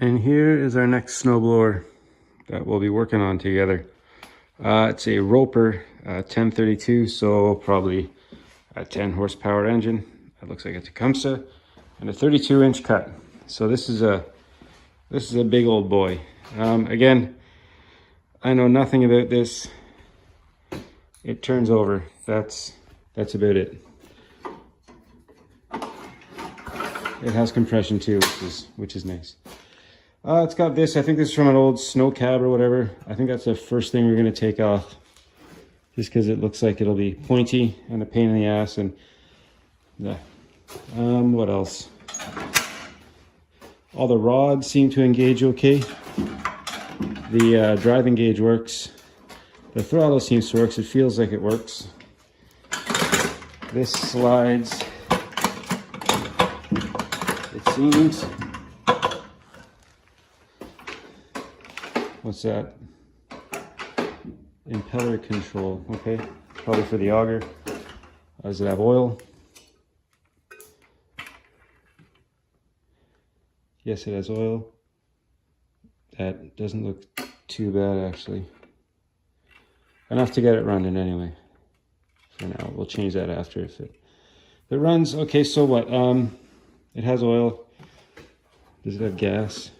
And here is our next snowblower that we'll be working on together. It's a Roper 1032, so probably a 10 horsepower engine. It looks like a Tecumseh and a 32-inch cut. So this is a big old boy. Again, I know nothing about this. It turns over. That's about it. It has compression too, which is nice. It's got this, I think this is from an old snow cab or whatever. I think that's the first thing we're gonna take off, just because it looks like it'll be pointy and a pain in the ass. And yeah. What else? All the rods seem to engage okay. The driving gauge works. The throttle seems to work. It feels like it works. This slides. It seems. What's that? Impeller control. Okay, probably for the auger. Does it have oil? Yes, it has oil. That doesn't look too bad, actually. Enough to get it running anyway. For now, we'll change that after if it runs. Okay, so what? It has oil. Does it have gas?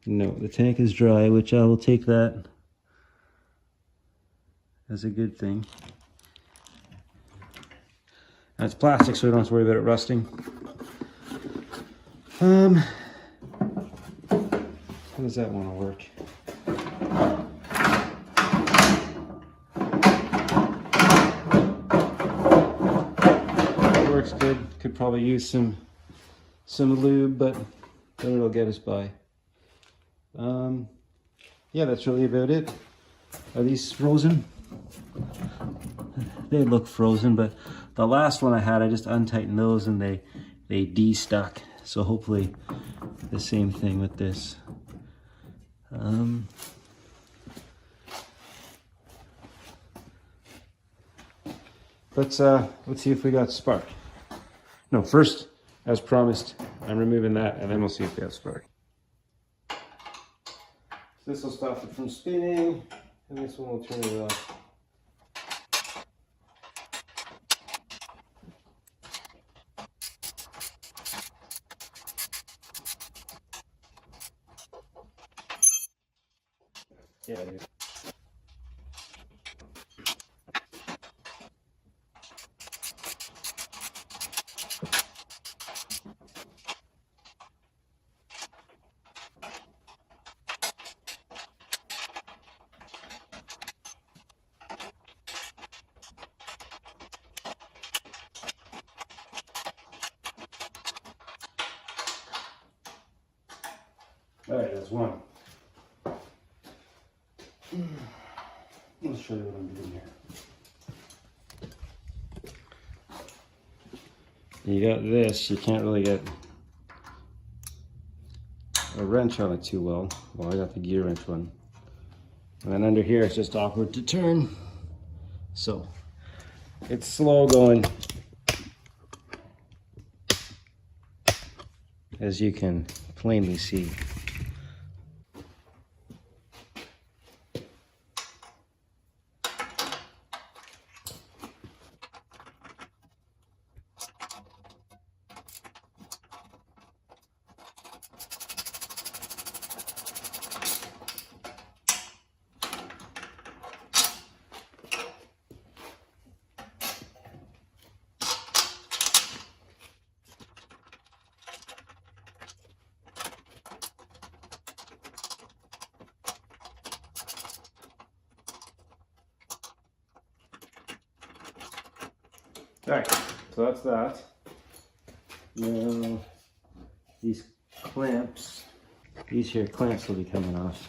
No, the tank is dry, which I will take that as a good thing. And it's plastic, so we don't have to worry about it rusting. How does that want to work? It works good. Could probably use some lube, but then it'll get us by. Yeah, that's really about it. Are these frozen? They look frozen, but the last one I had, I just untightened those and they de-stuck. So hopefully the same thing with this. Let's see if we got spark. No, first, as promised, I'm removing that, and then we'll see if we have spark. This will stop it from spinning, and this one will turn it off. Yeah, it is. All right, that's one. Let's show you what I'm doing here. You got this, you can't really get a wrench on it too well. Well, I got the gear wrench one. And then under here, it's just awkward to turn. So, it's slow going. As you can plainly see. Alright, so that's that. Now, these clamps, these here clamps will be coming off.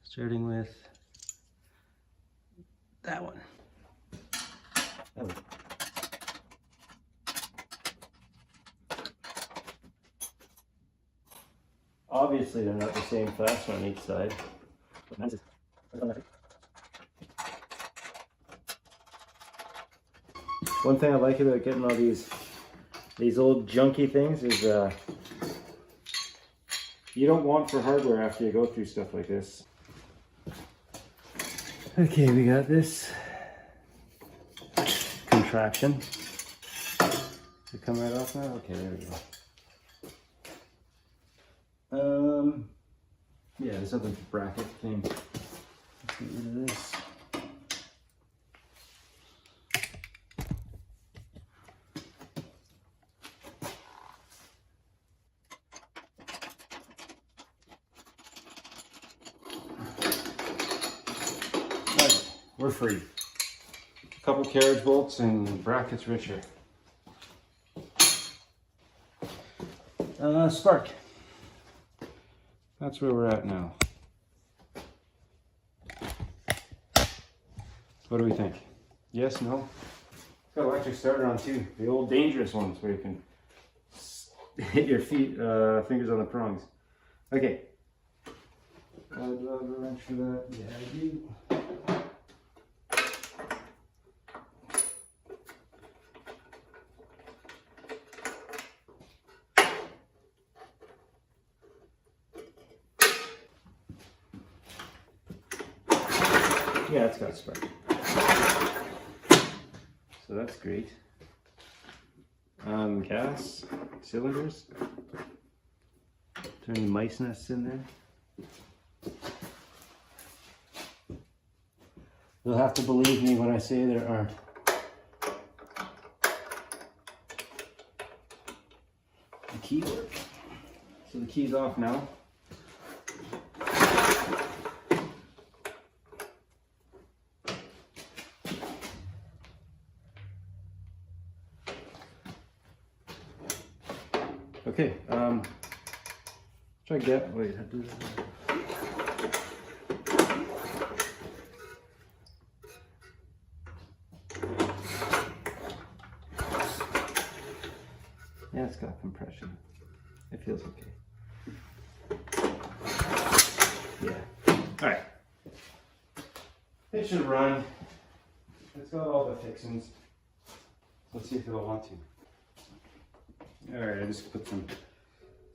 Starting with that one. Obviously they're not the same fastener on each side. One thing I like about getting all these old junky things is you don't want for hardware after you go through stuff like this. Okay, we got this contraption. Does it come right off now? Okay, there we go. Yeah, this other bracket thing. Let's get rid of this. We're free. A couple carriage bolts and brackets richer. Spark. That's where we're at now. What do we think? Yes, no? It's got electric starter on too. The old dangerous ones where you can hit your feet, fingers on the prongs. Okay. Do I have a wrench for that? Yeah, I do. Yeah, it's got a spark. So that's great. Gas cylinders. Is there any mice nests in there? You'll have to believe me when I say there are. The key work. So the key's off now. Okay, try to get, wait, how do that? Yeah, it's got compression. It feels okay. Yeah. All right. It should run. It's got all the fixings. Let's see if it'll want to. All right, I just put some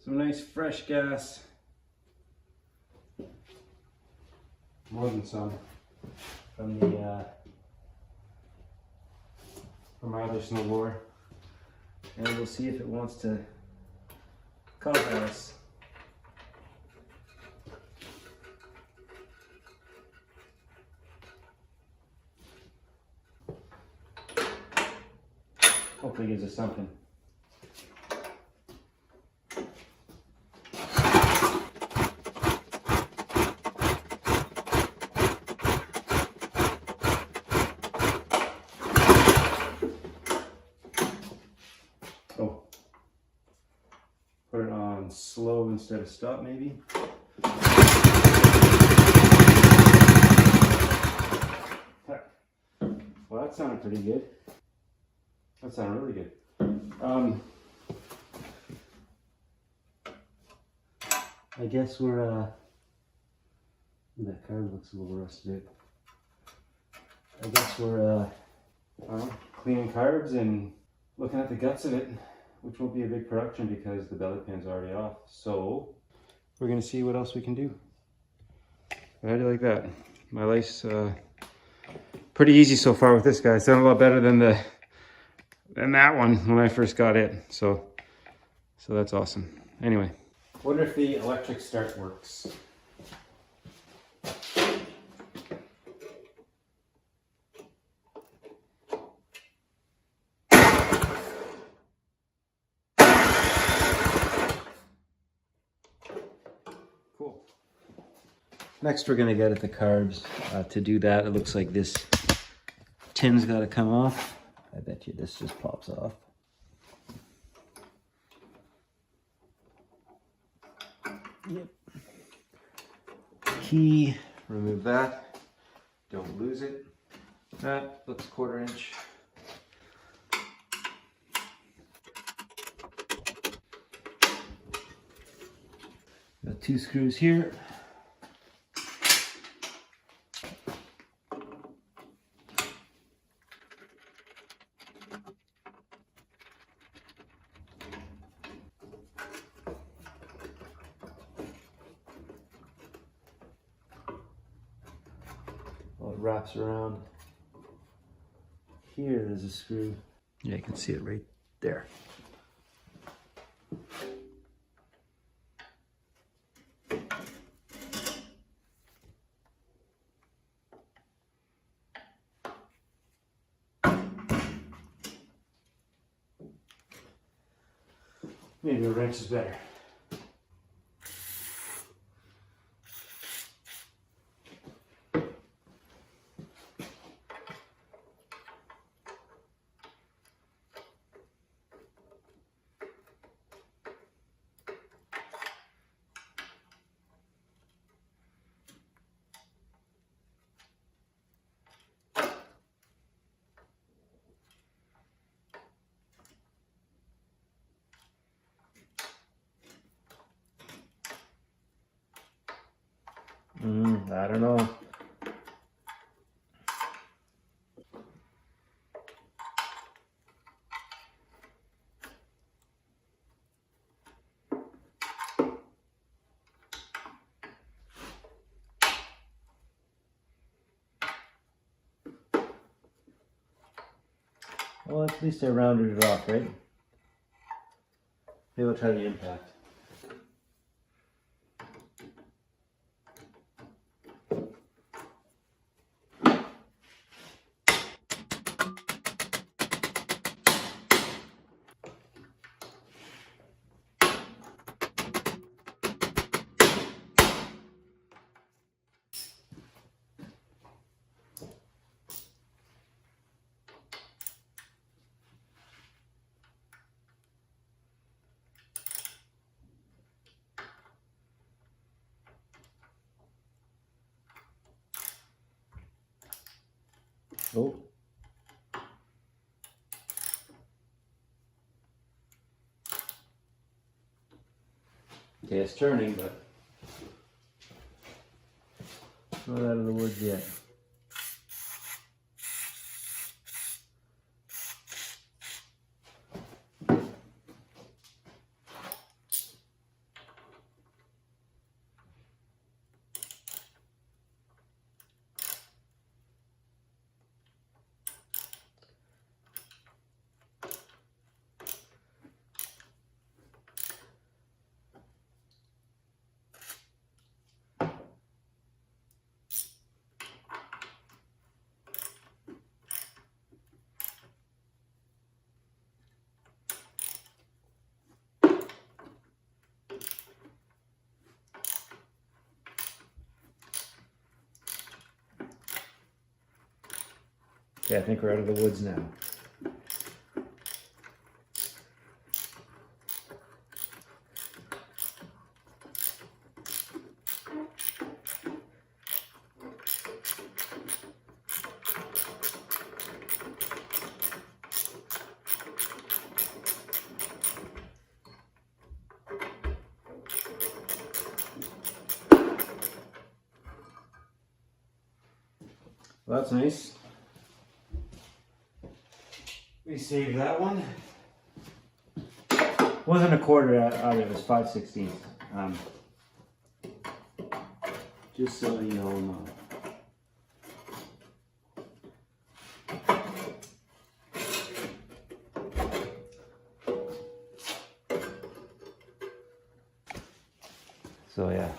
nice fresh gas. More than some from the from my other snowblower, and we'll see if it wants to come at us. Hopefully, it gives us something. Put it on slow instead of stop, maybe. Well, that sounded pretty good. That sounded really good. I guess we're, that card looks a little rusted. I guess we're, cleaning carbs and looking at the guts of it, which won't be a big production because the belly pin's already off. So we're gonna see what else we can do. How do you like that? My life's pretty easy so far with this guy. It's done a lot better than that one when I first got it. So that's awesome. Anyway, wonder if the electric start works. Cool. Next, we're gonna get at the carbs. To do that, it looks like this tin's got to come off. I bet you this just pops off. Yep. Key, remove that. Don't lose it. That looks 1/4 inch. Got 2 screws here. wraps around. Here there's a screw. Yeah, you can see it right there. Maybe a wrench is better. I don't know. Well, at least I rounded it off, right? Maybe we'll try the impact. Oh. Okay, it's turning, but not out of the woods yet. Okay, I think we're out of the woods now. Well, that's nice. We saved that one. Wasn't a quarter out, it was 5/16. Just so you all know. So yeah,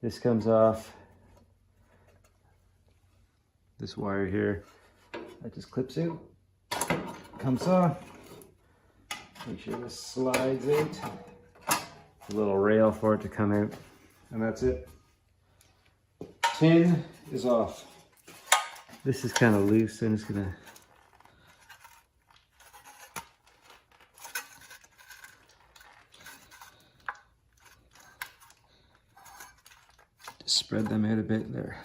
this comes off. This wire here, that just clips out, comes off. Make sure this slides out. A little rail for it to come out, and that's it. Tin is off. This is kind of loose, so I'm just gonna just spread them out a bit there.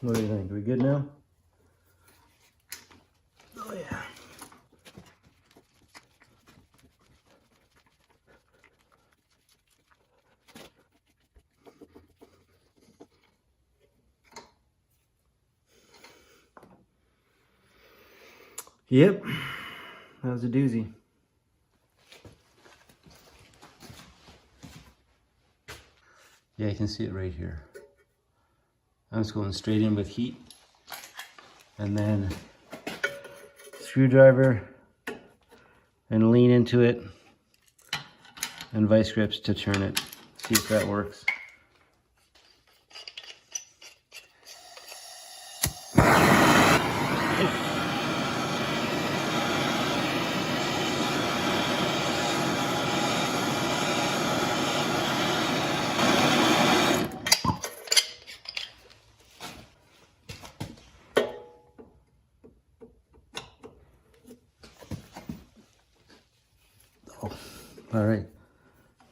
What do you think? Are we good now? Oh yeah. Yep, that was a doozy. Yeah, you can see it right here. I'm just going straight in with heat. And then screwdriver and lean into it. And vice grips to turn it. See if that works. Oh, all right.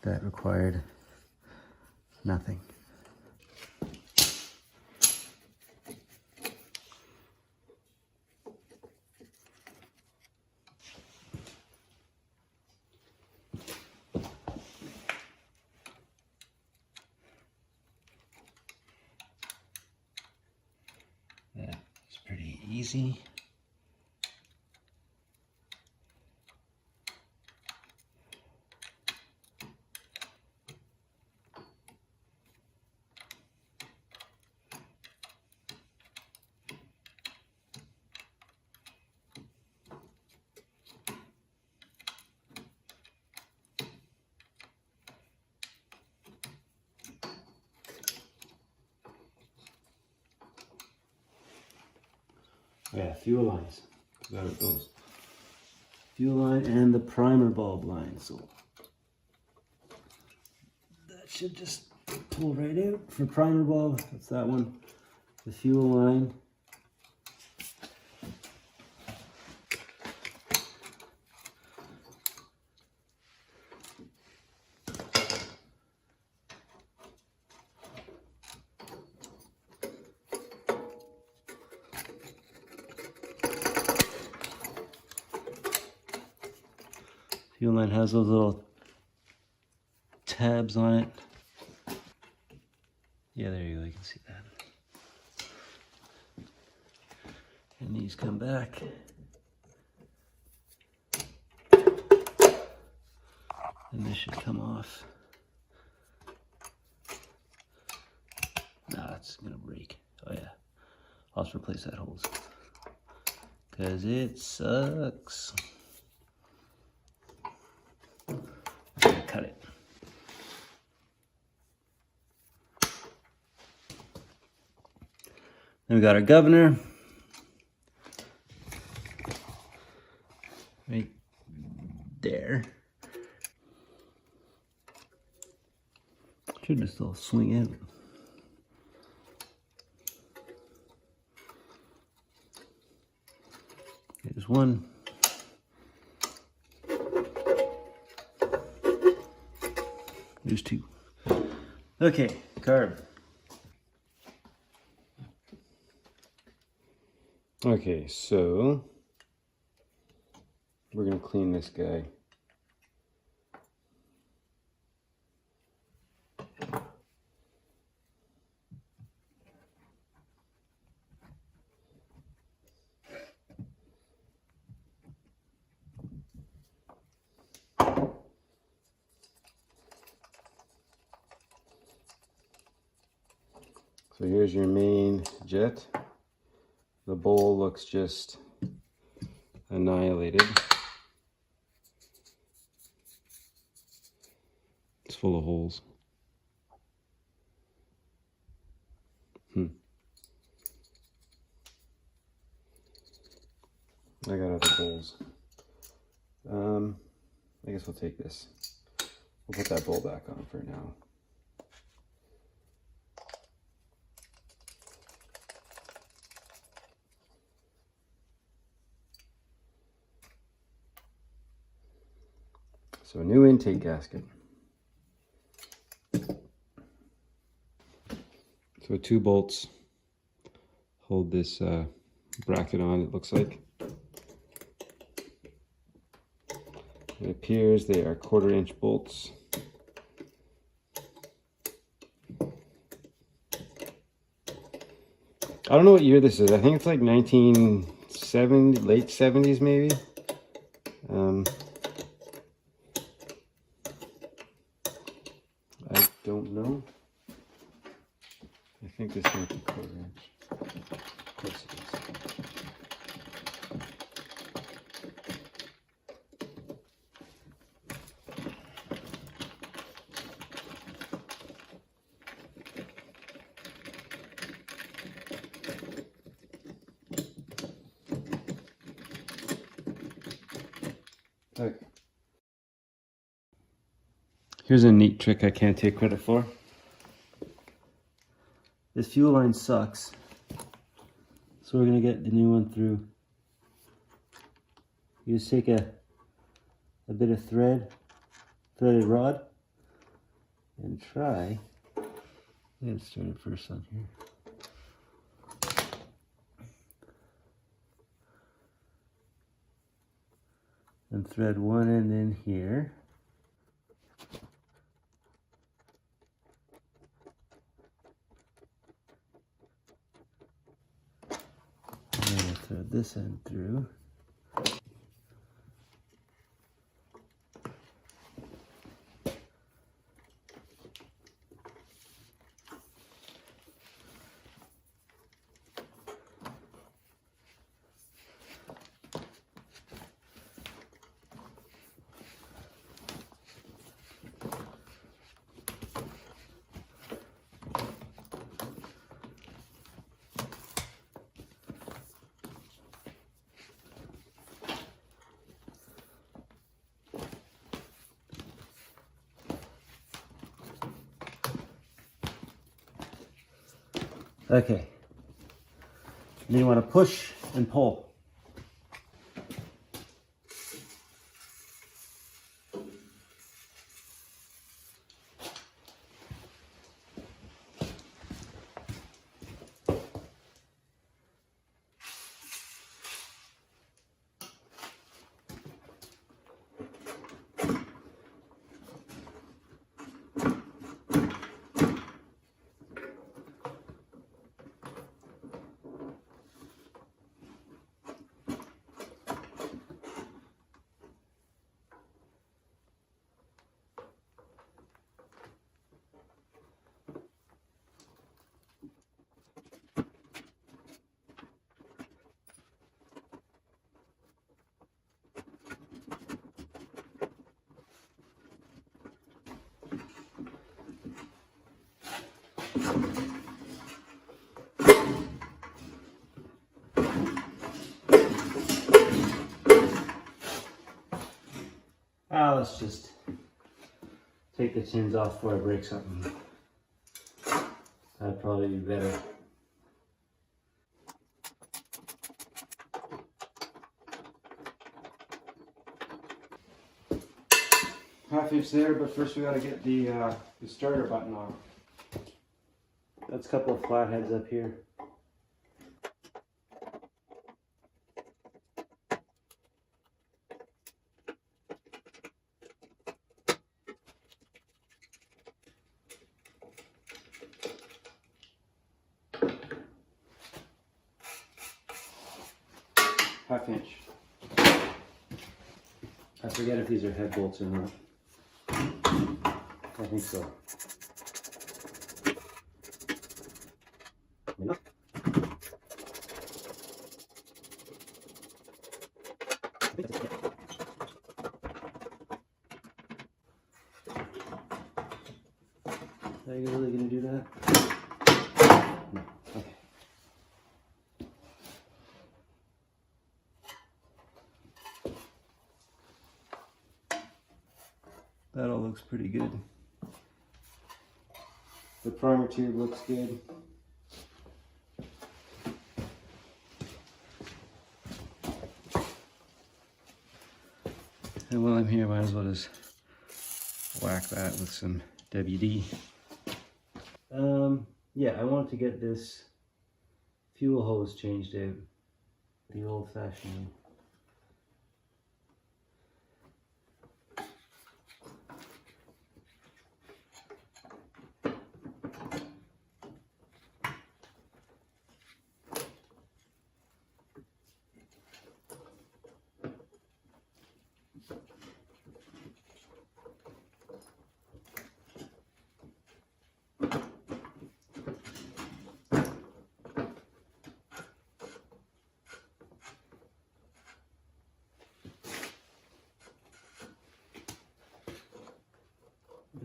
That required nothing. That was pretty easy. Yeah, fuel lines. Got it goes. Fuel line and the primer bulb line. So that should just pull right out for primer bulb. That's that one. The fuel line. Fuel line has those little tabs on it. Yeah, there you go, you can see that. And these come back. And this should come off. Nah, it's gonna break. Oh yeah, I'll just replace that hose. Cause it sucks. I'm gonna cut it. Then we got our governor. Right there. Should just all swing in. There's one. There's two. Okay, carb. Okay, so we're gonna clean this guy. So here's your main jet. The bowl looks just annihilated. It's full of holes. I got other bowls. I guess we'll take this. We'll put that bowl back on for now. So a new intake gasket. So 2 bolts hold this bracket on, it looks like. It appears they are 1/4 inch bolts. I don't know what year this is. I think it's like 1970, late 70s maybe. I don't know. I think this might be 1/4 inch. Of course it is. Okay. Here's a neat trick I can't take credit for. This fuel line sucks, so we're gonna get the new one through. You just take a bit of threaded rod, and try. Let's start it first on here. And thread one end in here. And then we'll thread this end through. Okay. And then you want to push and pull. Let's just take the tins off before I break something. That'd probably be better. Half inch there, but first we gotta get the starter button off. That's a couple of flatheads up here. Half inch. I forget if these are head bolts or not. I think so. Enough. Are you really going to do that? No. Okay. That all looks pretty good. The primer tube looks good. And while I'm here, might as well just whack that with some WD. Yeah, I want to get this Fuel hose changed out, the old-fashioned way.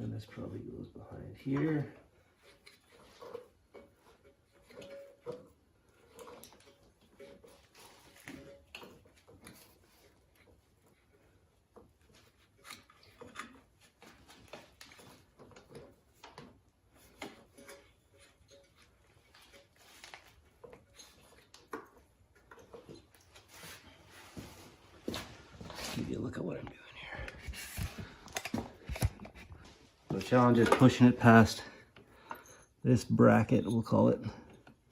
And this probably goes behind here. Give you a look at what I'm doing here. The challenge is pushing it past this bracket, we'll call it.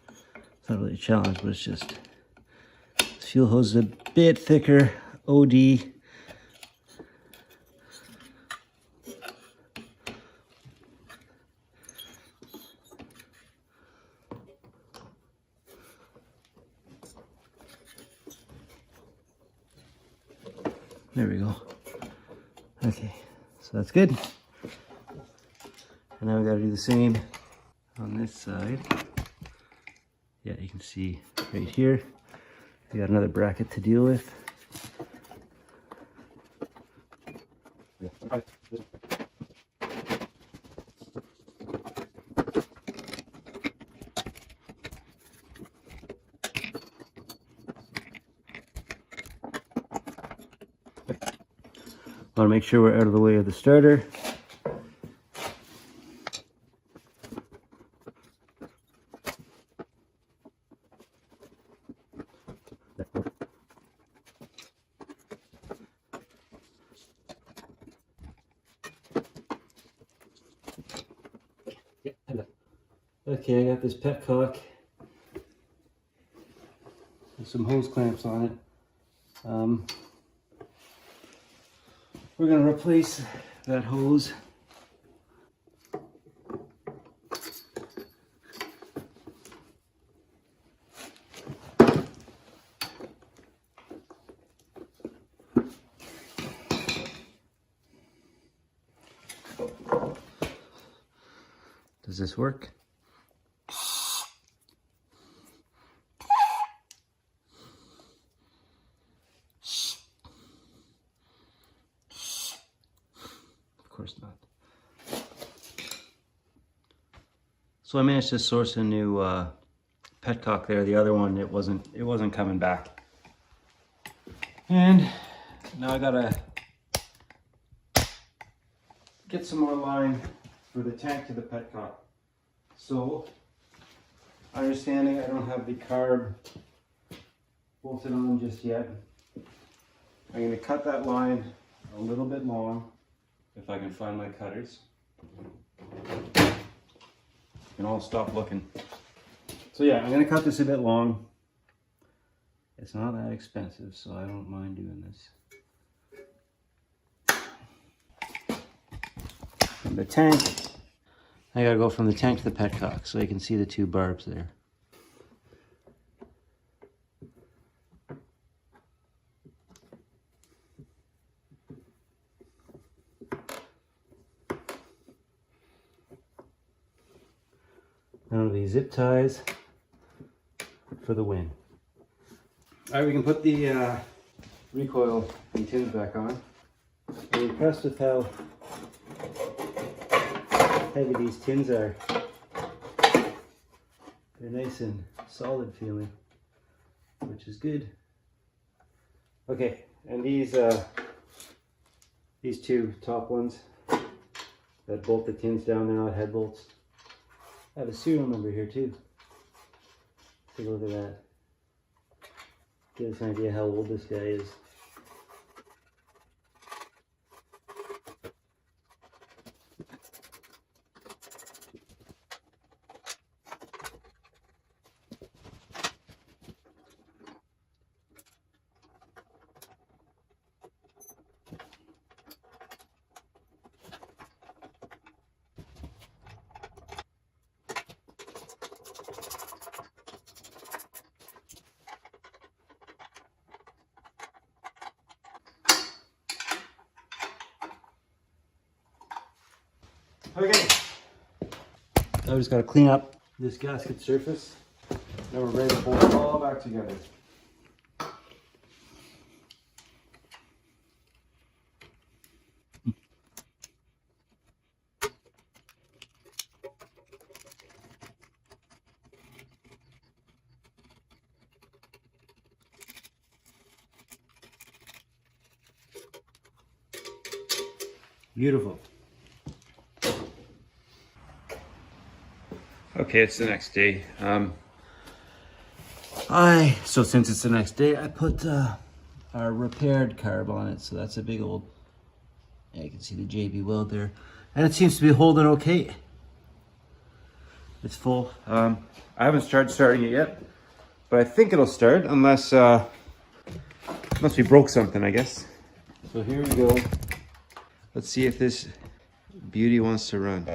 It's not really a challenge, but it's just, this fuel hose is a bit thicker, OD. There we go. Okay, so that's good. And now we gotta do the same on this side. Yeah, you can see right here, we got another bracket to deal with. Want to make sure we're out of the way of the starter. Okay, I got this petcock with some hose clamps on it. We're going to replace that hose. Does this work? Of course not. So I managed to source a new petcock there. The other one, it wasn't coming back. And now I gotta get some more line for the tank to the petcock. So, understanding I don't have the carb bolted on just yet, I'm going to cut that line a little bit long, if I can find my cutters. You can all stop looking. So yeah, I'm going to cut this a bit long. It's not that expensive, so I don't mind doing this. From the tank, I gotta go from the tank to the petcock so you can see the two barbs there. None of these zip ties for the win. Alright, we can put the recoil and tins back on. I'm impressed with how heavy these tins are. They're nice and solid feeling, which is good. Okay, and these two top ones that bolt the tins down, they're not head bolts. I have a serial number here too. Take a look at that. Give us an idea how old this guy is. Okay. I just got to clean up this gasket surface. Then we're ready to pull it all back together. Beautiful. Okay, it's the next day. So since it's the next day, I put our repaired carb on it. So that's a big old, yeah, you can see the JB weld there. And it seems to be holding okay. It's full. I haven't starting it yet, but I think it'll start unless we broke something, I guess. So here we go. Let's see if this beauty wants to run.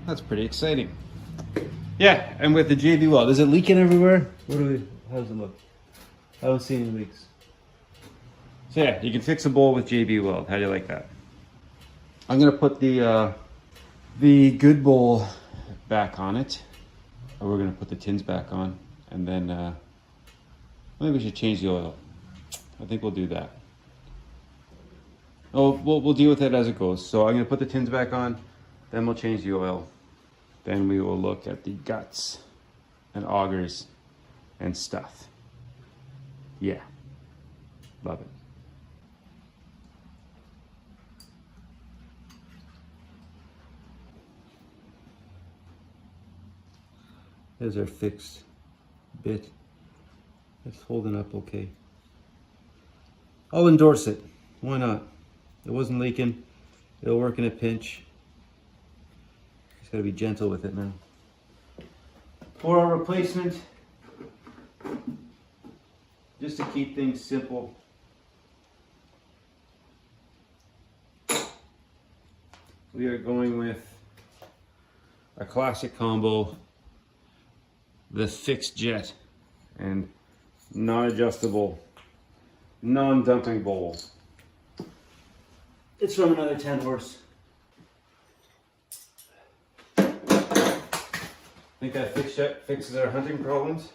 That's pretty exciting. Yeah, and with the JB weld, is it leaking everywhere? How does it look? I don't see any leaks. So yeah, you can fix a bowl with JB weld. How do you like that? I'm gonna put the good bowl back on it. Or we're gonna put the tins back on, and then maybe we should change the oil. I think we'll do that. Oh, we'll deal with it as it goes. So I'm gonna put the tins back on, then we'll change the oil. Then we will look at the guts and augers and stuff. Yeah, love it. There's our fixed bit. It's holding up okay. I'll endorse it. Why not? It wasn't leaking. It'll work in a pinch. Just gotta be gentle with it now. For our replacement, just to keep things simple, we are going with a classic combo, the fixed jet and non-adjustable, non-dumping bowl. It's from another 10 horse. I think that fixed jet fixes our hunting problems.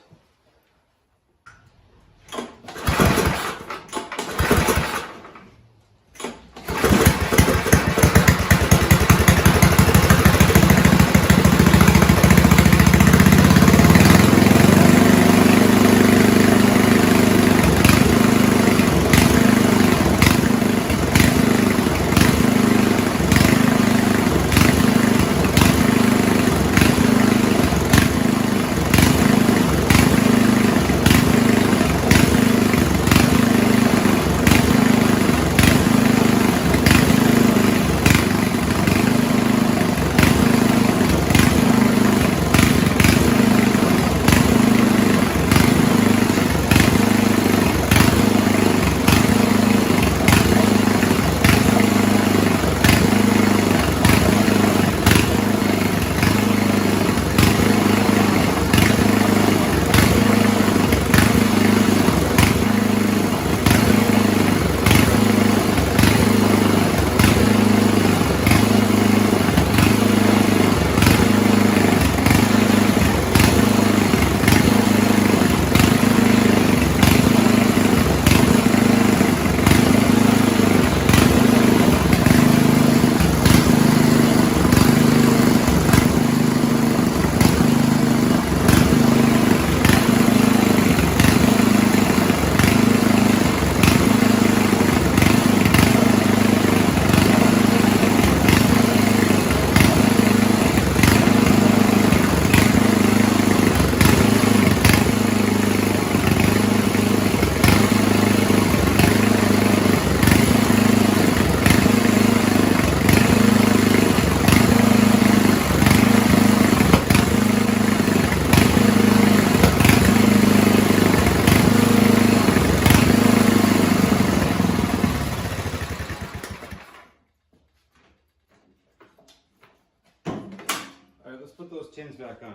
Put those tins back on.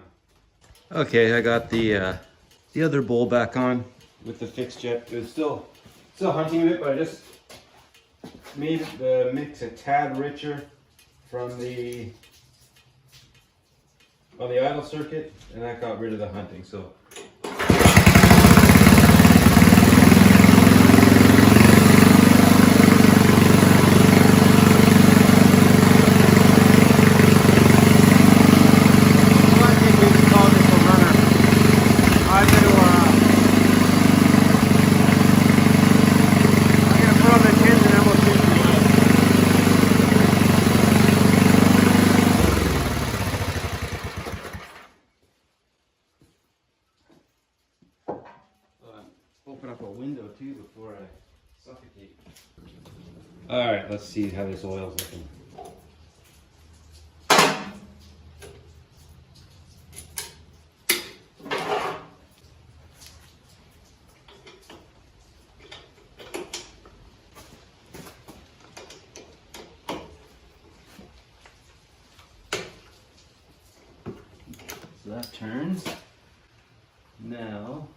Okay, I got the other bowl back on with the fixed jet. It was still hunting a bit, but I just made the mix a tad richer from the on the idle circuit, and that got rid of the hunting. So open up a window too before I suffocate. All right, let's see how this oil's looking. that turns. Now,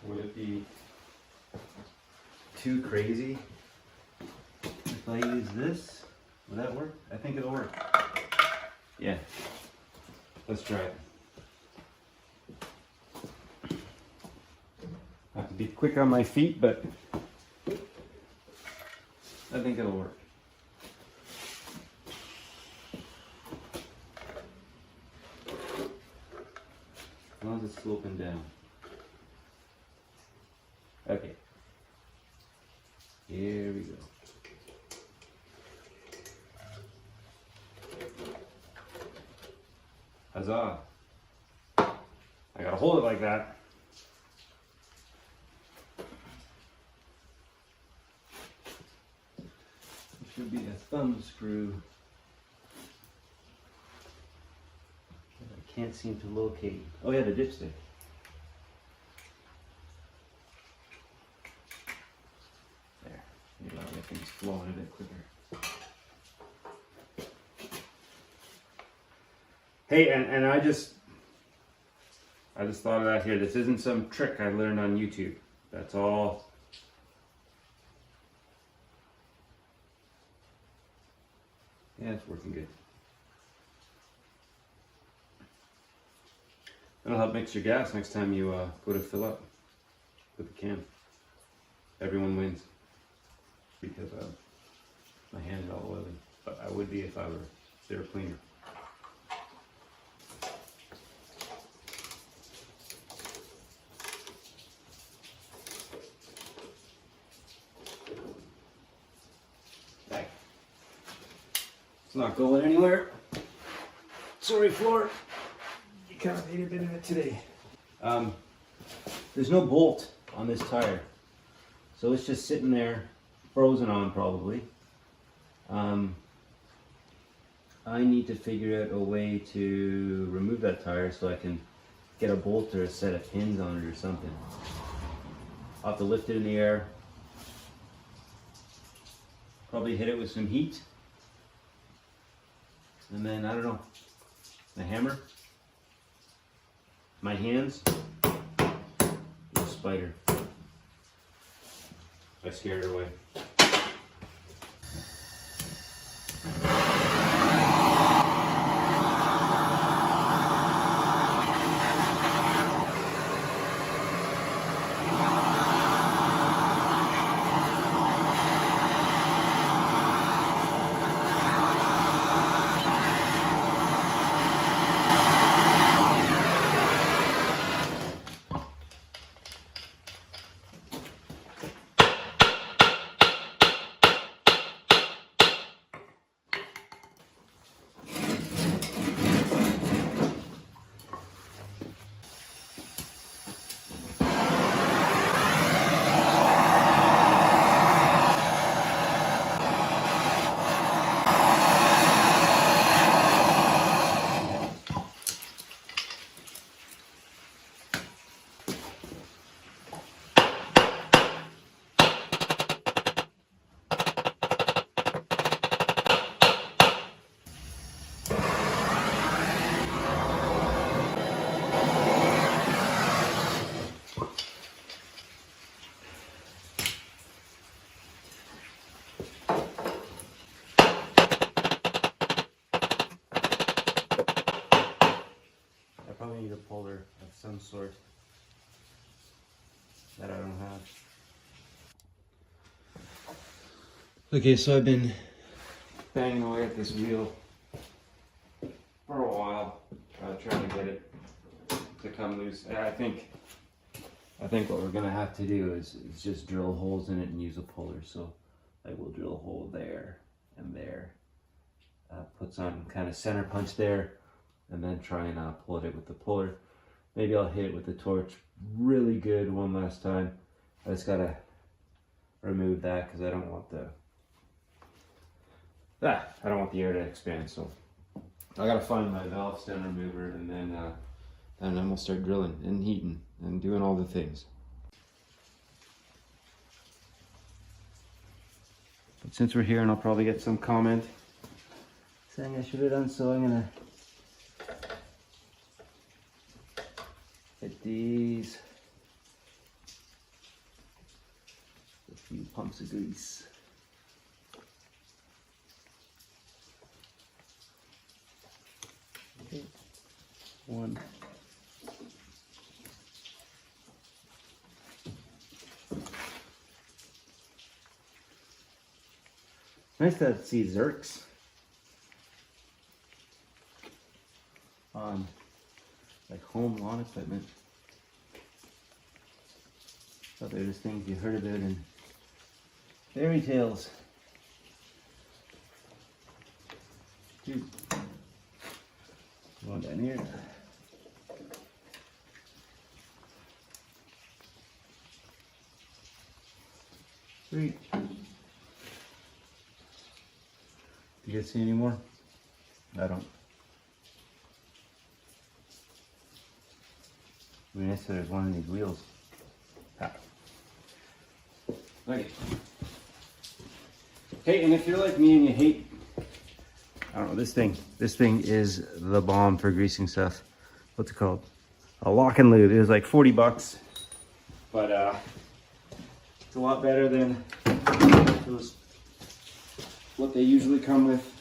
would it be too crazy if I use this? Will that work? I think it'll work. Yeah. Let's try it. I have to be quick on my feet, but I think it'll work. As long as it's sloping down. Okay. Here we go. Huzzah. I gotta hold it like that. There should be a thumb screw that I can't seem to locate. Oh yeah, the dipstick. There. Maybe I'll get things flowing a bit quicker. Hey, and I just thought of that here. This isn't some trick I learned on YouTube. That's all. Yeah, it's working good. That'll help mix your gas next time you go to fill up with the can. Everyone wins because my hands are all oily. But I would be if they were cleaner. It's not going anywhere. Sorry, floor. You kind of ate a bit of it today. There's no bolt on this tire, so it's just sitting there, frozen on probably. I need to figure out a way to remove that tire so I can get a bolt or a set of pins on it or something. I'll have to lift it in the air. Probably hit it with some heat. And then, I don't know, the hammer, my hands, the spider. I scared her away. Probably need a puller of some sort that I don't have. Okay, so I've been banging away at this wheel for a while, trying to get it to come loose. And I think what we're gonna have to do is just drill holes in it and use a puller. So I will drill a hole there and there, put some kind of center punch there, and then try and pull it with the puller. Maybe I'll hit it with the torch really good one last time. I just gotta remove that because I don't want the air to expand. So I gotta find my valve stem remover, and then we'll start drilling and heating and doing all the things. But since we're here, and I'll probably get some comment saying I should have done so, I'm gonna hit these a few pumps of grease. Okay, one. Nice to see Zerks on like home lawn equipment. Thought they're just things you heard about in fairy tales. Dude, going down here. Sweet. You guys see any more? I don't. I mean, I said there's one of these wheels. Ah. Okay. Hey, and if you're like me and you hate, I don't know, this thing is the bomb for greasing stuff. What's it called? A lock and lube. It was like 40 bucks, but it's a lot better than those, what they usually come with.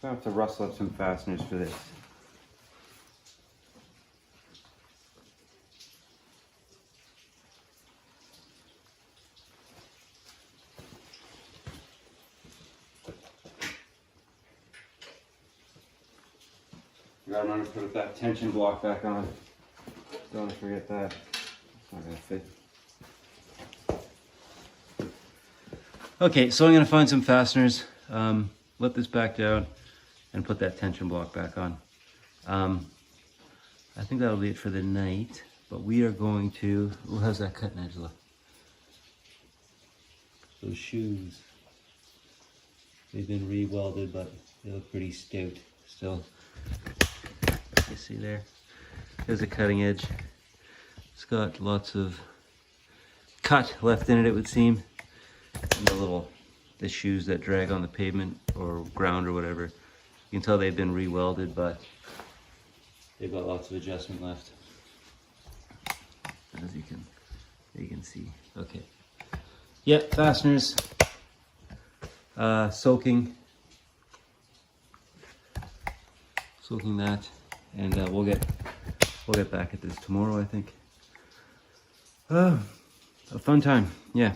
I have to rustle up some fasteners for this. You gotta remember to put that tension block back on. Don't want to forget that. It's not gonna fit. Okay, so I'm gonna find some fasteners, let this back down, and put that tension block back on. I think that'll be it for the night, but we are going to, oh, how's that cutting edge look? Those shoes, they've been re-welded, but they look pretty stout still. You see there? There's a cutting edge. It's got lots of cut left in it, it would seem. And the shoes that drag on the pavement or ground or whatever. You can tell they've been re-welded, but they've got lots of adjustment left. As you can see. Okay. Yeah, fasteners. Soaking that, and we'll get back at this tomorrow, I think. A fun time. Yeah.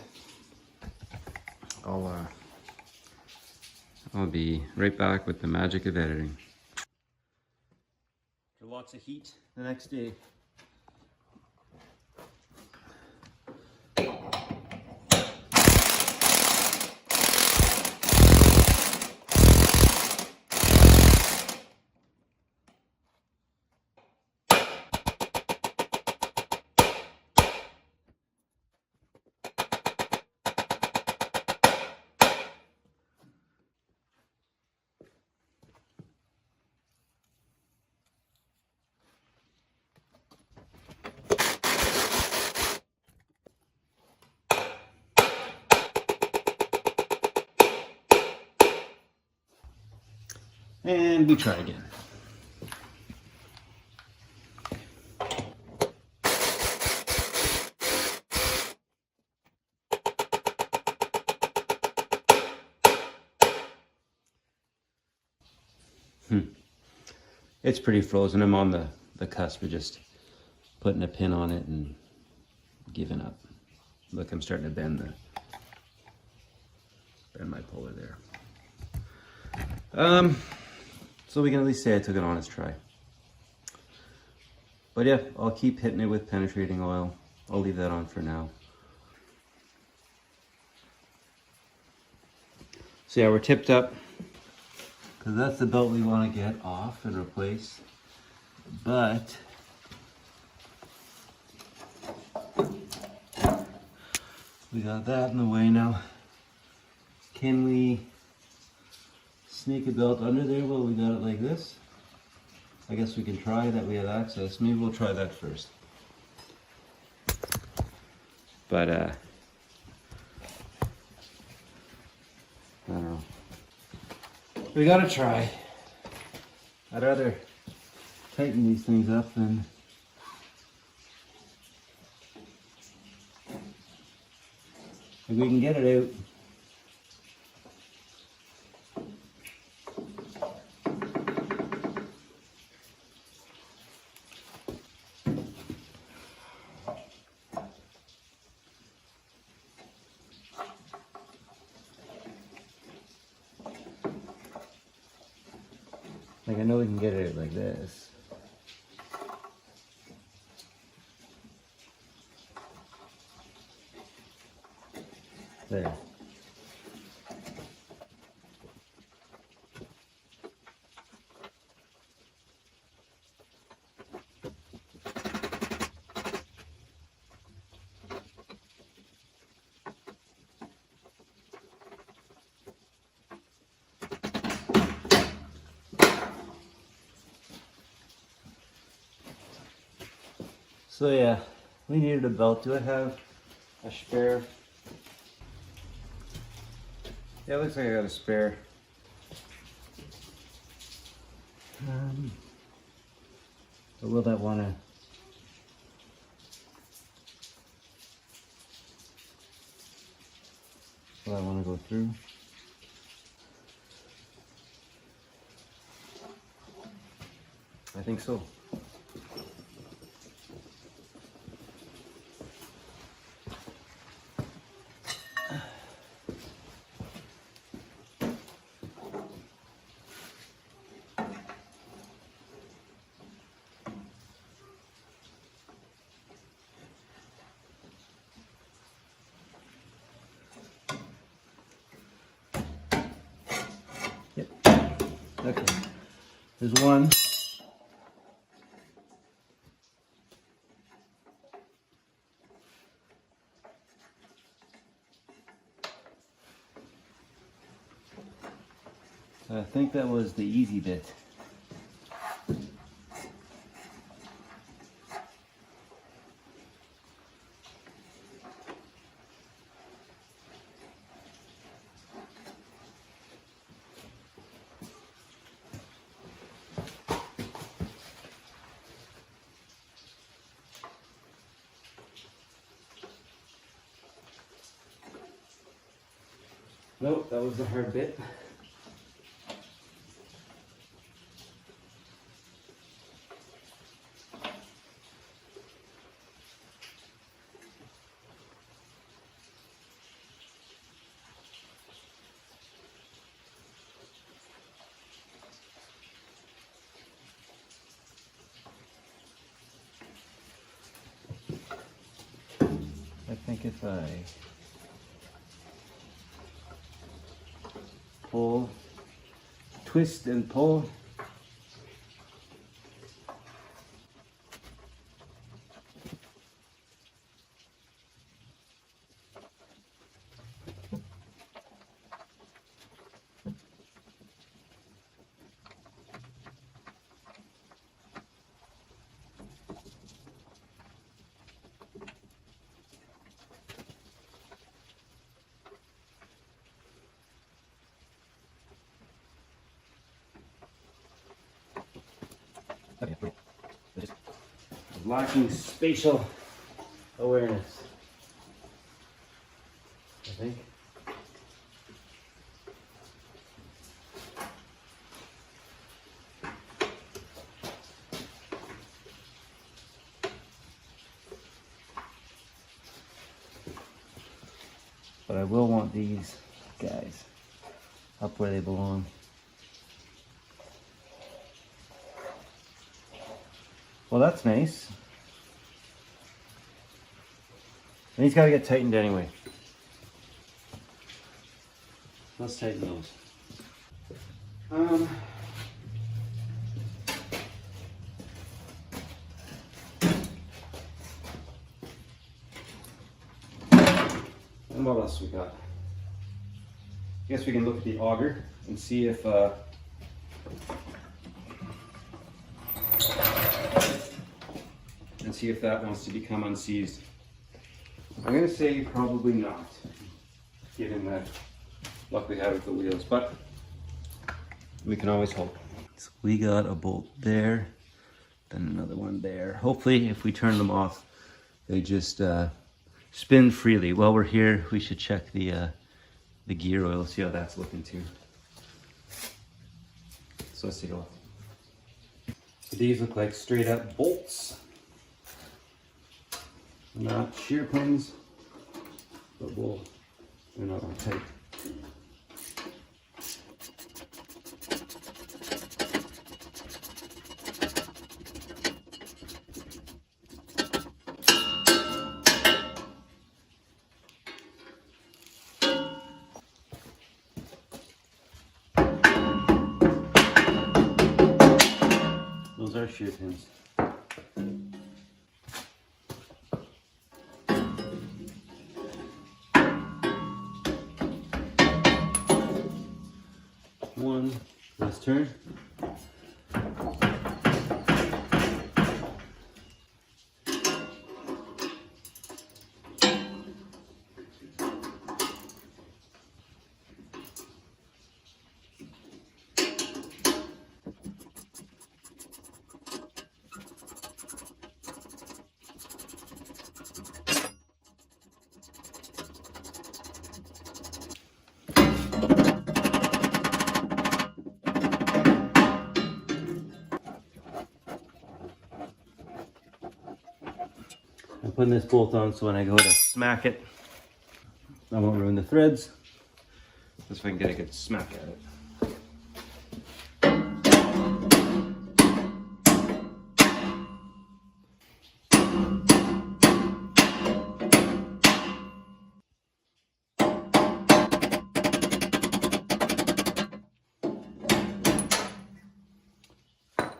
I'll be right back with the magic of editing. Lots of heat the next day. And we try again. it's pretty frozen. I'm on the cusp of just putting a pin on it and giving up. Look, I'm starting to bend my puller there. So we can at least say I took an honest try. But yeah, I'll keep hitting it with penetrating oil. I'll leave that on for now. So yeah, we're tipped up, because that's the belt we want to get off and replace. But we got that in the way now. Can we sneak a belt under there while we got it like this? I guess we can try that, we have access. Maybe we'll try that first. But I don't know. We gotta try. I'd rather tighten these things up than if we can get it out. Like, I know we can get it like this. There. So yeah, we needed a belt. Do I have a spare? Yeah, it looks like I got a spare. But will that want to? Will I want to go through? I think so. Yep. Okay. There's one. I think that was the easy bit. Nope, that was the hard bit. I think if I pull, twist and pull. Okay, just lacking spatial awareness, I think. I will want these guys up where they belong. Well, that's nice. And he's got to get tightened anyway. Let's tighten those. And what else we got? I guess we can look at the auger and see if that wants to become unseized. I'm gonna say probably not, given the luck we have with the wheels, but we can always hope. So we got a bolt there, then another one there. Hopefully, if we turn them off, they just spin freely. While we're here, we should check the gear oil, see how that's looking too. So let's take a look. So these look like straight up bolts. Not shear pins, but they're not on tight. Those are shear pins. One, let's turn. I'm putting this bolt on so when I go to smack it, I won't ruin the threads. Just so I can get a good smack at it.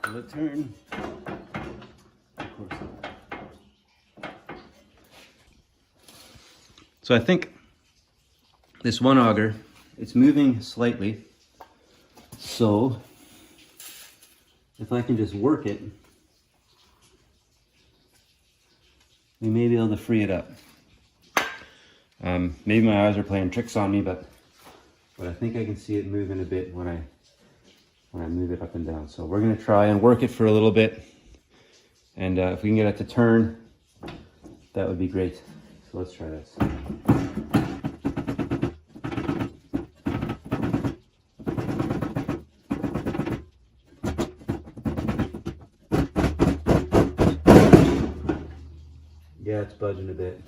Will it turn? Of course not. So I think this one auger, it's moving slightly. So if I can just work it, we may be able to free it up. Maybe my eyes are playing tricks on me, but I think I can see it moving a bit when I move it up and down. So we're gonna try and work it for a little bit. And if we can get it to turn, that would be great. So let's try this. Yeah, it's budging a bit.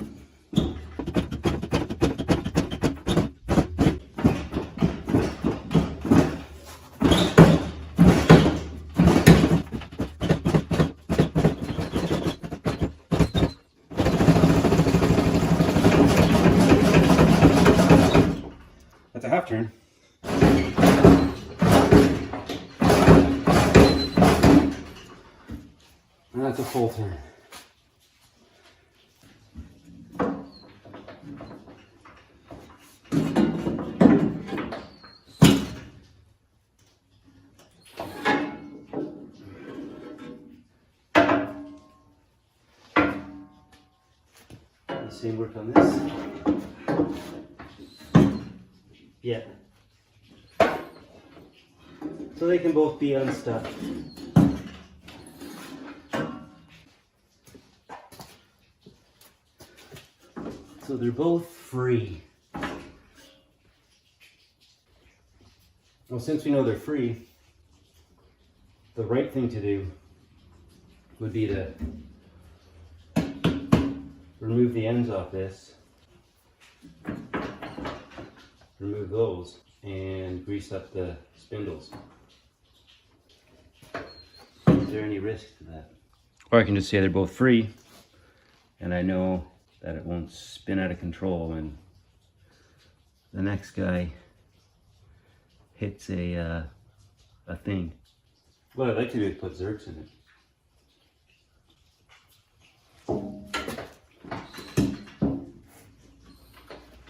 That's a half turn. And that's a full turn. Same work on this. Yeah. So they can both be unstuck. So they're both free. Well, since we know they're free, the right thing to do would be to remove the ends off this remove those and grease up the spindles. Is there any risk to that? Or I can just say they're both free, and I know that it won't spin out of control when the next guy hits a thing. What I'd like to do is put zerks in it.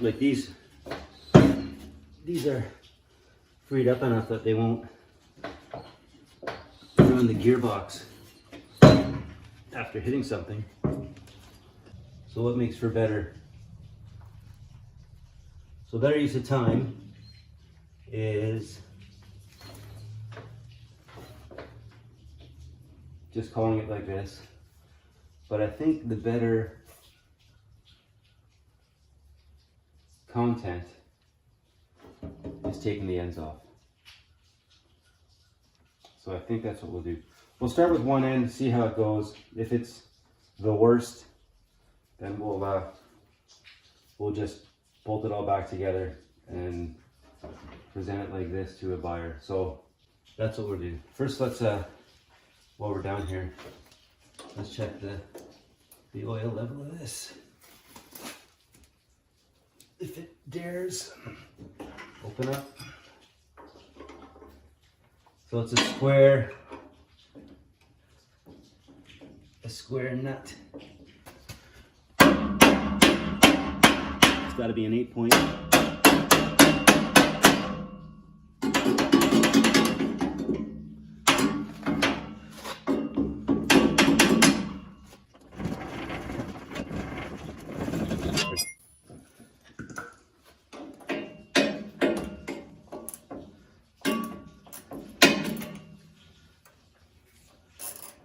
Like these are freed up enough that they won't ruin the gearbox after hitting something. So what makes for better use of time is just calling it like this. But I think the better content is taking the ends off. So I think that's what we'll do. We'll start with one end, see how it goes. If it's the worst, then we'll just bolt it all back together and present it like this to a buyer. So that's what we'll do. First, let's while we're down here, let's check the oil level of this. If it dares open up. So it's a square nut. It's got to be an 8-point.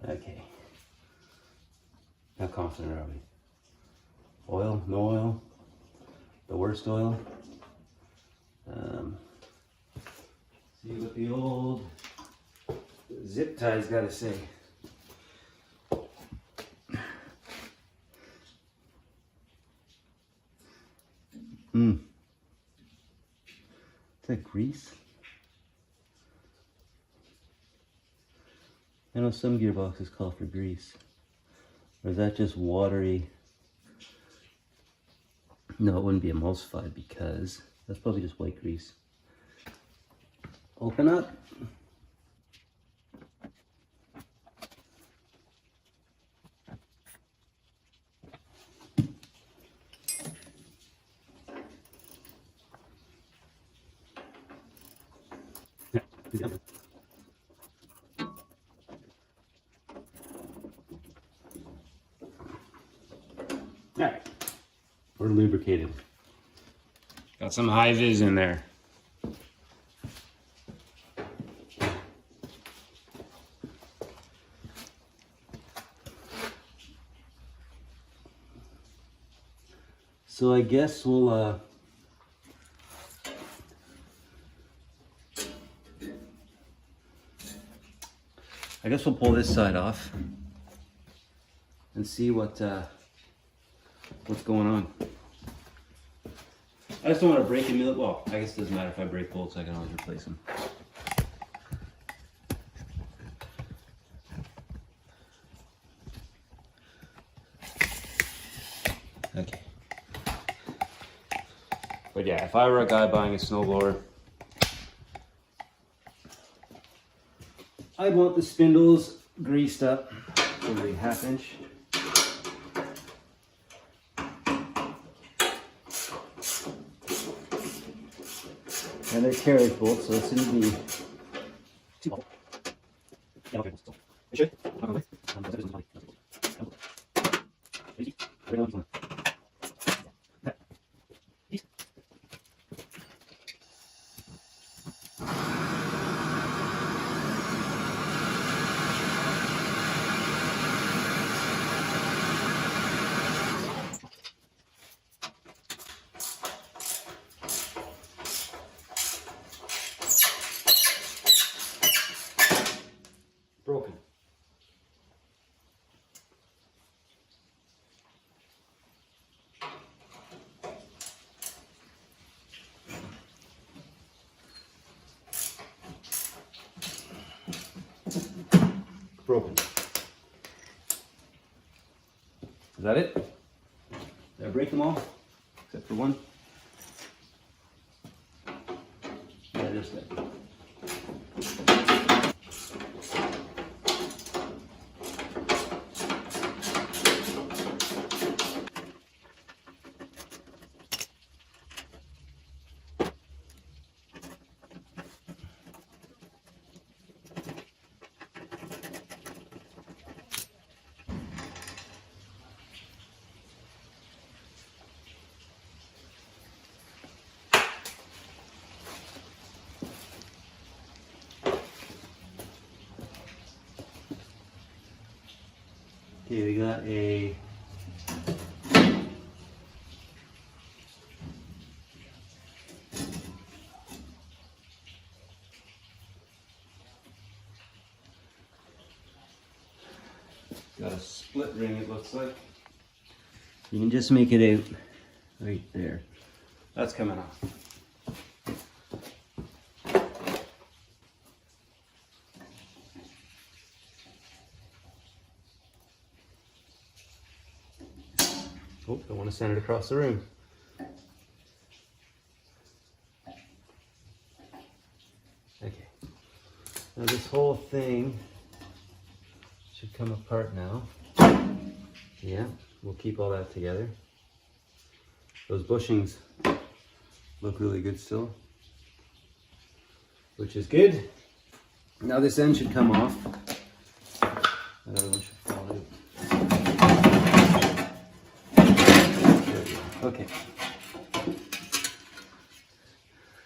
Okay. How confident are we? Oil? No oil? The worst oil? See what the old zip tie's got to say. Is that grease? I know some gearboxes call for grease. Or is that just watery? No, it wouldn't be emulsified because that's probably just white grease. Open up. Alright, we're lubricated. Got some high vis in there. So I guess we'll pull this side off and see what's going on. I just don't want to break a mill. Well, I guess it doesn't matter if I break bolts, I can always replace them. Okay. But yeah, if I were a guy buying a snowblower, I'd want the spindles greased up every 1/2 inch. And they're carriage bolts, so it's going to be 2 bolts. It should. Broken. broken. Is that it? Did I break them all? Except for one? Yeah, just that. Okay, we got a split ring, it looks like. You can just make it out right there. That's coming off. Oh, don't want to send it across the room. Okay. Now this whole thing should come apart now. Yeah, we'll keep all that together. Those bushings look really good still, which is good. Now this end should come off. That other one should fall out. There we go. Okay.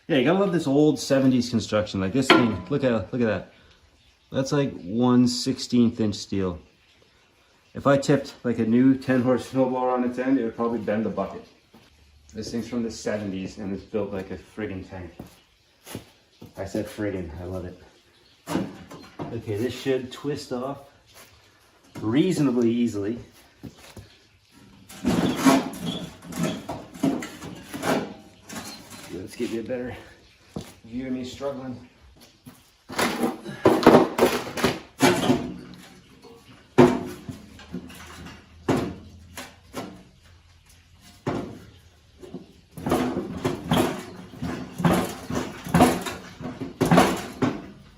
Yeah, you gotta love this old 70s construction. Like this thing, look at that. That's like 1/16 inch steel. If I tipped like a new 10-horse snowblower on its end, it would probably bend the bucket. This thing's from the 70s and it's built like a friggin' tank. I said friggin', I love it. Okay, this should twist off reasonably easily. Let's get you a better view of me struggling.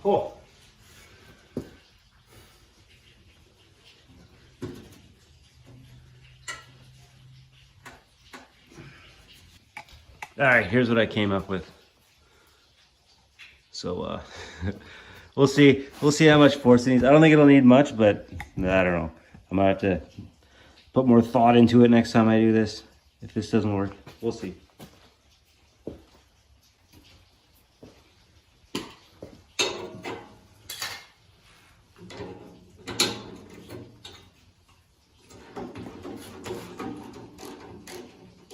Oh. All right, here's what I came up with. So we'll see how much force it needs. I don't think it'll need much, but I don't know. I might have to put more thought into it next time I do this. If this doesn't work, we'll see.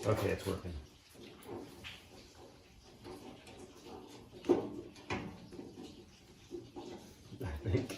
Okay, it's working. I think.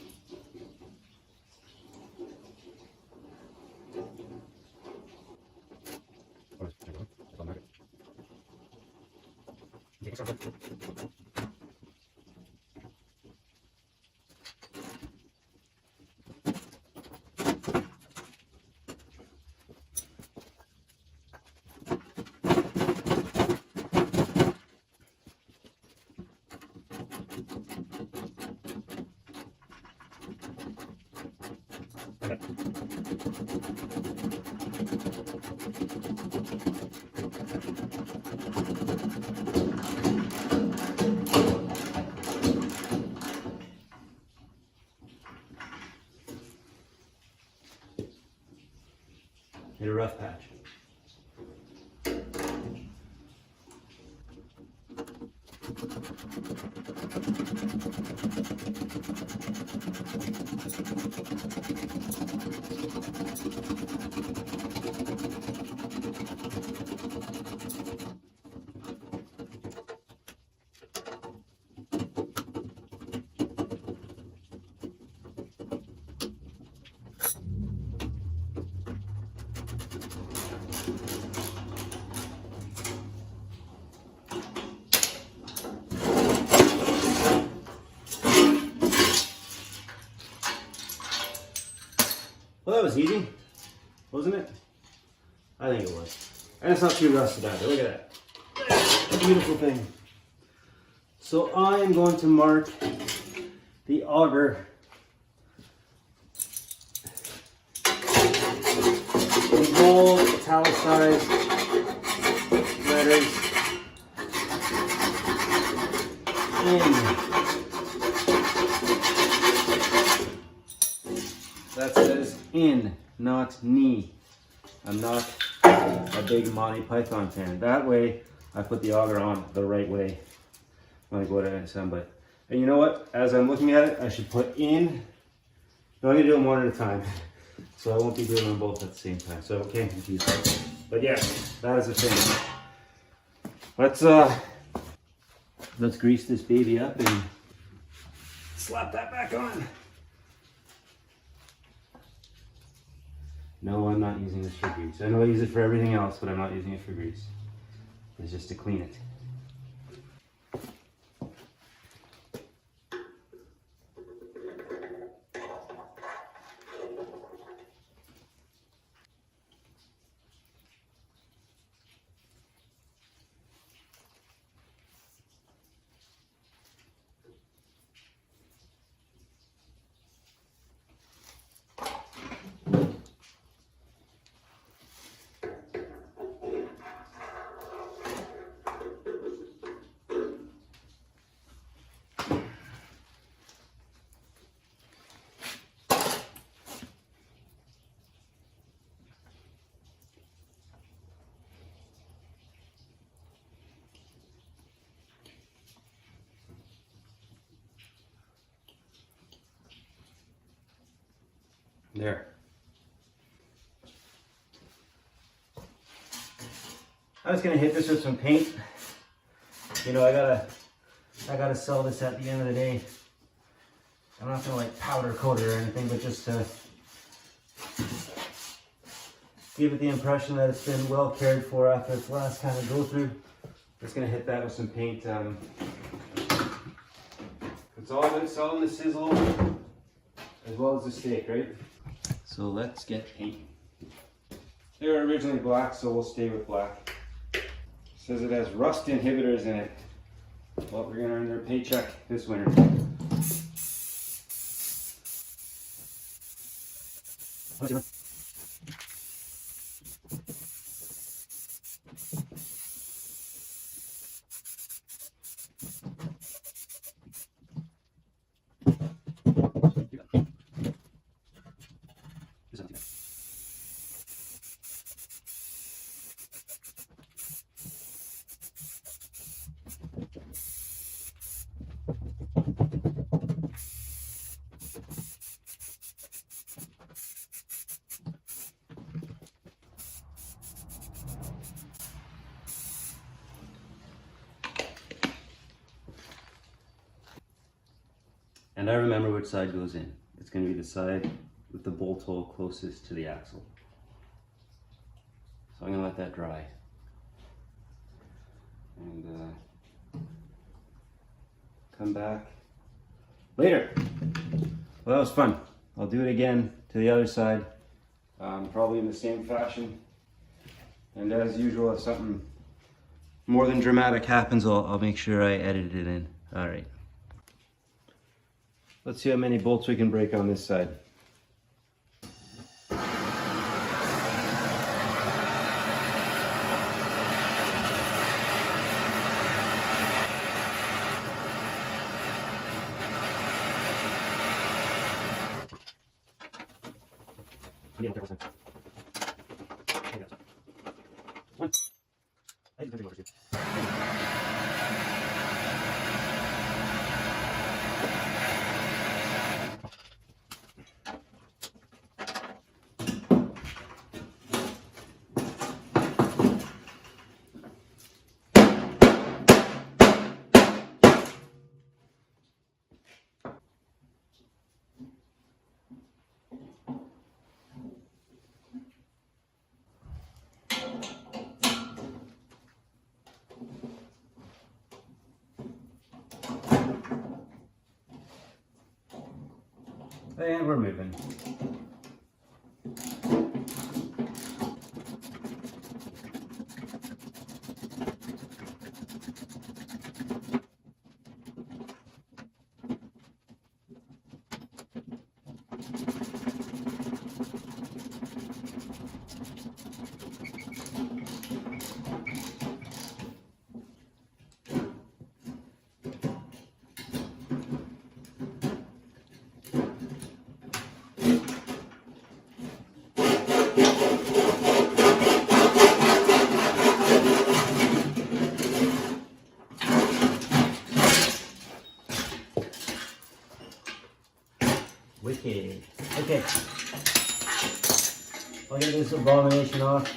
Hit a rough patch. Well, that was easy, wasn't it? I think it was. And it's not too rusted either. Look at that. Beautiful thing. So I am going to mark the auger in bold, italicized letters in. That says in, not knee. I'm not a big Monty Python fan. That way, I put the auger on the right way when I go to assemble it. And you know what? As I'm looking at it, I should put in. No, I'm gonna do them one at a time, so I won't be doing them both at the same time. So I can't confuse that. But yeah, that is the thing. Let's grease this baby up and slap that back on. No, I'm not using this for grease. I know I use it for everything else, but I'm not using it for grease. It's just to clean it. There. I was gonna hit this with some paint. You know, I gotta sell this at the end of the day. I'm not gonna like powder coat it or anything, but just to give it the impression that it's been well cared for after its last kind of go through. Just gonna hit that with some paint. It's all about selling the sizzle as well as the steak, right? So let's get paint. They were originally black, so we'll stay with black. It says it has rust inhibitors in it. Well, we're gonna earn their paycheck this winter. And I remember which side goes in. It's going to be the side with the bolt hole closest to the axle. So I'm going to let that dry. And come back later. Well, that was fun. I'll do it again to the other side, probably in the same fashion. And as usual, if something more than dramatic happens, I'll make sure I edit it in. All right. Let's see how many bolts we can break on this side. And we're moving. Wicked. Okay. I'll get this abomination off.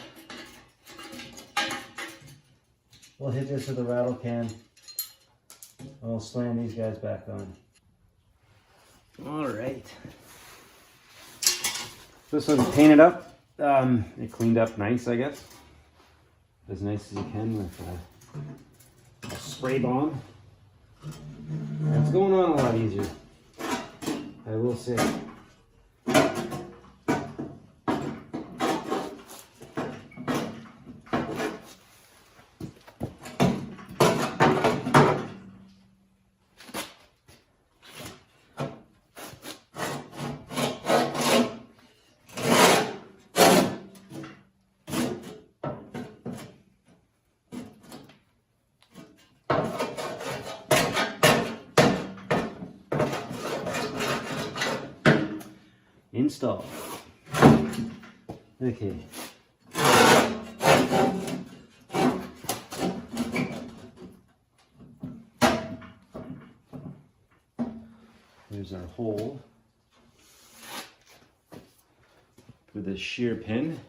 We'll hit this with a rattle can. I'll slam these guys back on. All right. This one's painted up. It cleaned up nice, I guess. As nice as you can with a spray bomb. It's going on a lot easier, I will say. Install. Okay. There's our hole with a shear pin.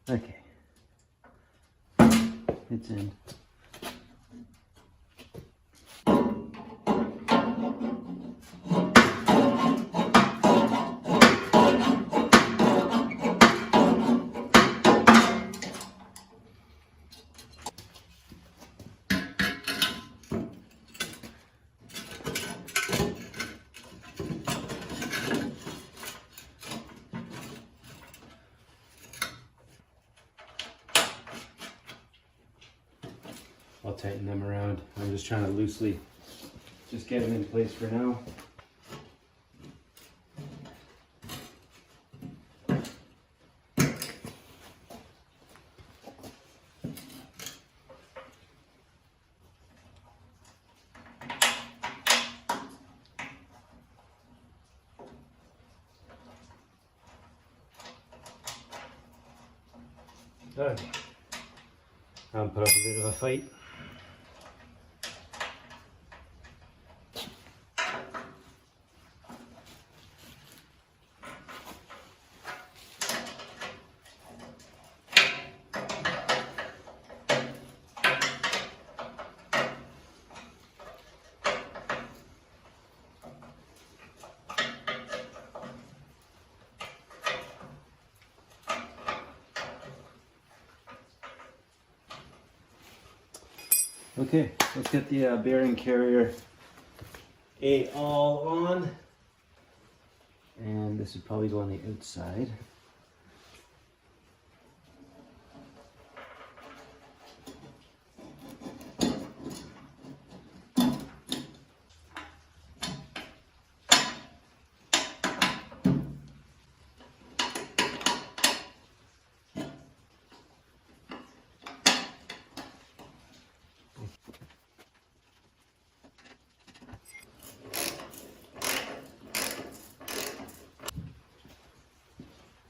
Okay, it's in. I'll tighten them around. I'm just trying to loosely just get them in place for now. Okay. I'll put up a bit of a fight. Okay, let's get the bearing carrier all on. And this would probably go on the outside.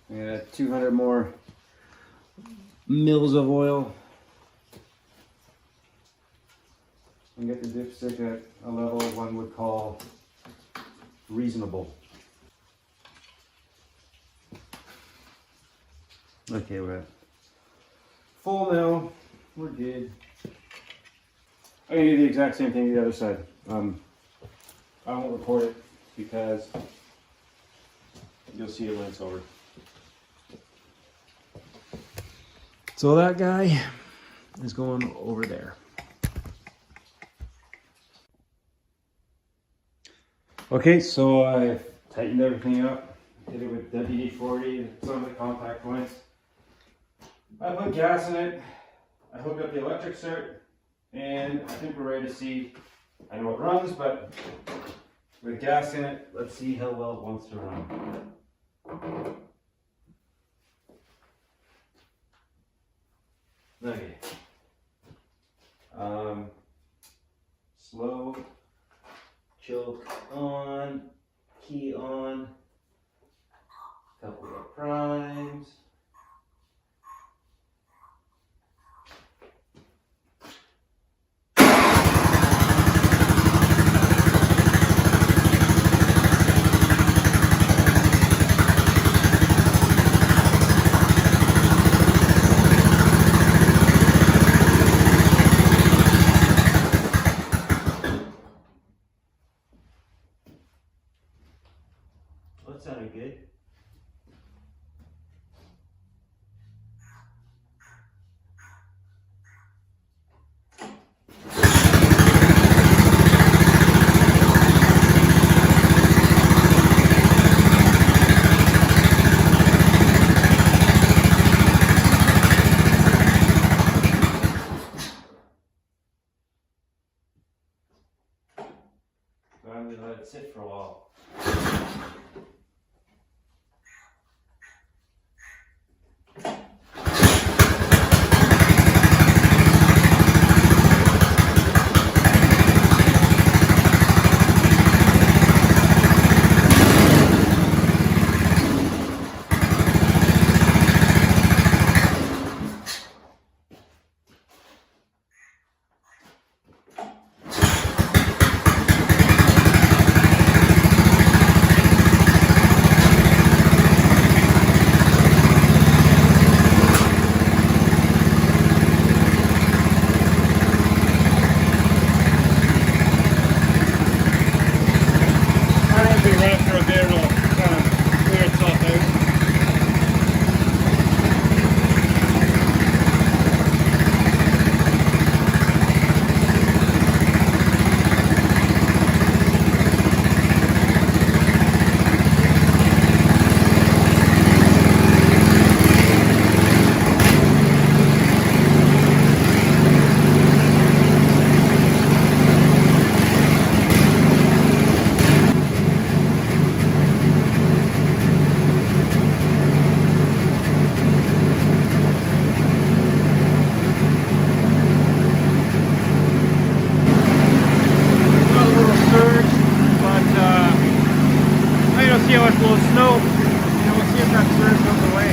Yeah, 200 more mils of oil. And get the dipstick at a level one would call reasonable. Okay, we're at full now. We're good. I'm gonna do the exact same thing to the other side. I won't record it because you'll see it when it's over. So that guy is going over there. Okay, so I tightened everything up. Did it with WD-40, some of the contact points. I put gas in it. I hooked up the electric start, and I think we're ready to see. I know it runs, but with gas in it, let's see how well it wants to run. Okay. Slow, choke on, key on, couple of primes. That sounded good. I'm going to let it sit for a while. See how much will snow. We'll see if that surge goes away.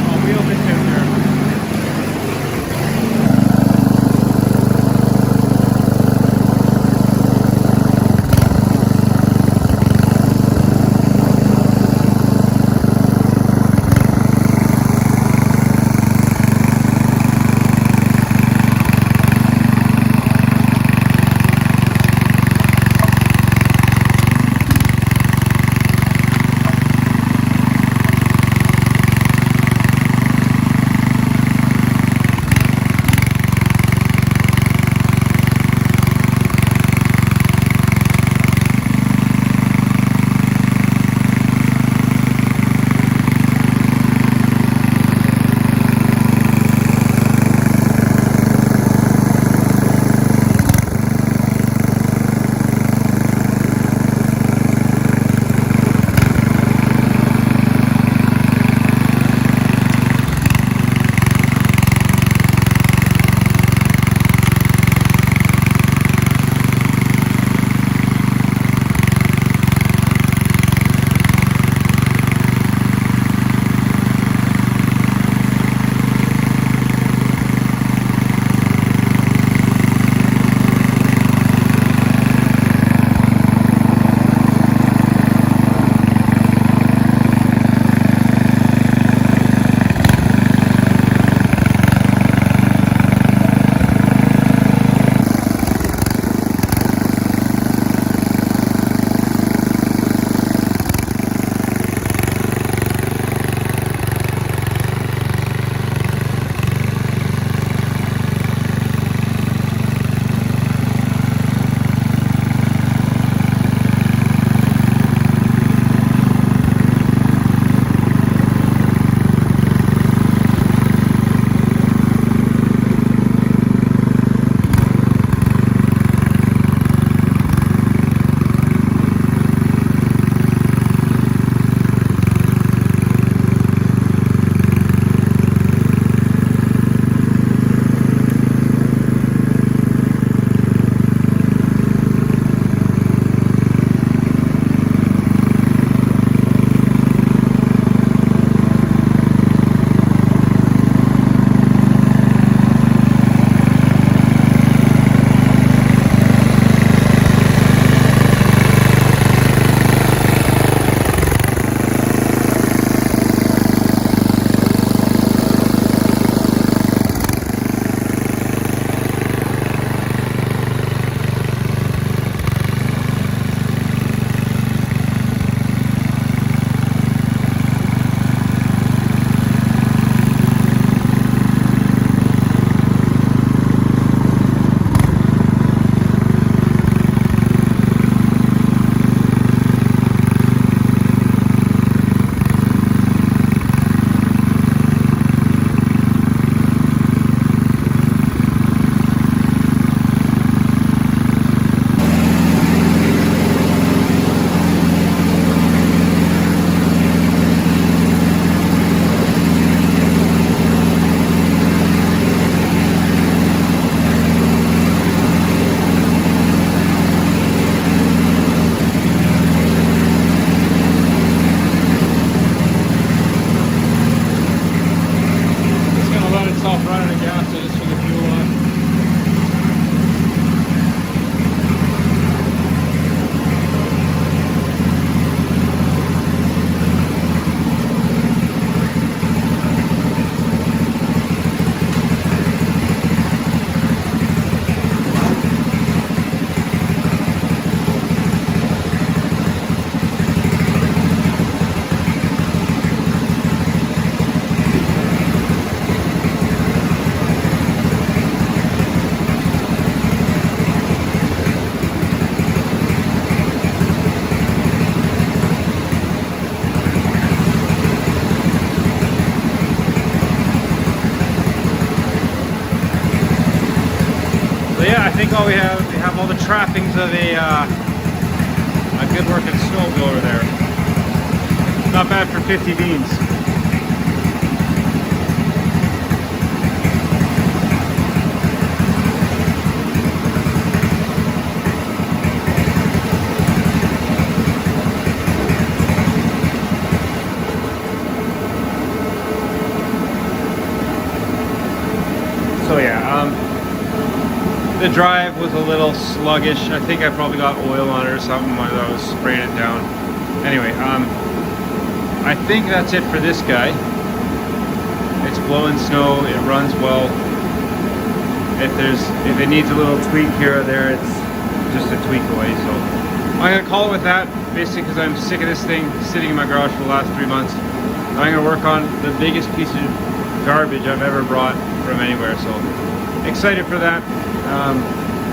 I'll wheel this in there. think all we have all the trappings of a good working snowblower there. Not bad for 50 beans. So yeah, the drive was a little sluggish. I think I probably got oil on it or something while I was spraying it down. Anyway, I think that's it for this guy. It's blowing snow, it runs well. If it needs a little tweak here or there, it's just a tweak away. So I'm gonna call it with that, basically because I'm sick of this thing sitting in my garage for the last 3 months. I'm gonna work on the biggest piece of garbage I've ever brought from anywhere. So excited for that.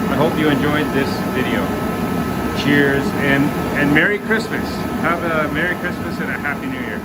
I hope you enjoyed this video. Cheers and Merry Christmas. Have a Merry Christmas and a Happy New Year.